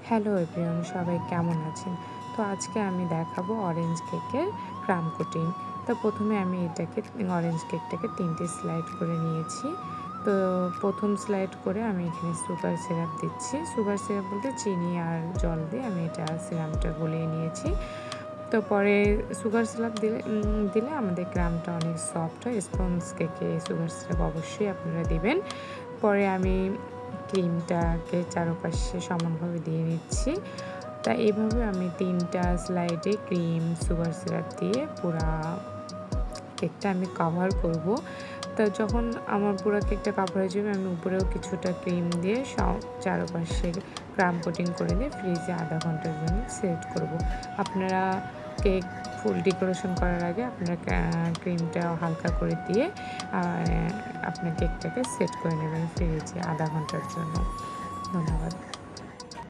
Hello everyone, সবাই কেমন আছেন? তো আজকে আমি দেখাবো অরেঞ্জ কেকের ক্রাম কোটিং। তো প্রথমে আমি অরেঞ্জ কেকটাকে 3টে স্লাইড করে নিয়েছি। তো প্রথম স্লাইড করে আমি এখানে সুগার সিরাপ দিচ্ছি। সুগার সিরাপ বলতে চিনি আর জল দিয়ে আমি সিরাপটা গলিয়ে নিয়েছি। তো পরে সুগার সিরাপ দিলে আমাদের ক্রামটা অনেক সফট হয়। স্পঞ্জ কেকে সুগার সিরাপ অবশ্যই আপনারা দিবেন। পরে আমি ক্রিমটাকে চারপাশে সমানভাবে দিয়ে নিচ্ছি। তা এইভাবে আমি 3টা স্লাইডে ক্রিম, সুগার সিরাপ দিয়ে পুরা কেকটা আমি কভার করব। তা যখন আমার পুরো কেকটা কভার হয়ে যাবে, আমি উপরেও কিছুটা ক্রিম দিয়ে চারপাশে ক্রাম কোটিং করে দিয়ে ফ্রিজে আধা ঘন্টার জন্য সেট করব। আপনারা কেক ফুল ডেকোরেশন করার আগে আপনারা ক্রিমটা হালকা করে দিয়ে আপনার কেকটাকে সেট করে নেবেন ফ্রিজে আধা ঘন্টার জন্য। ধন্যবাদ।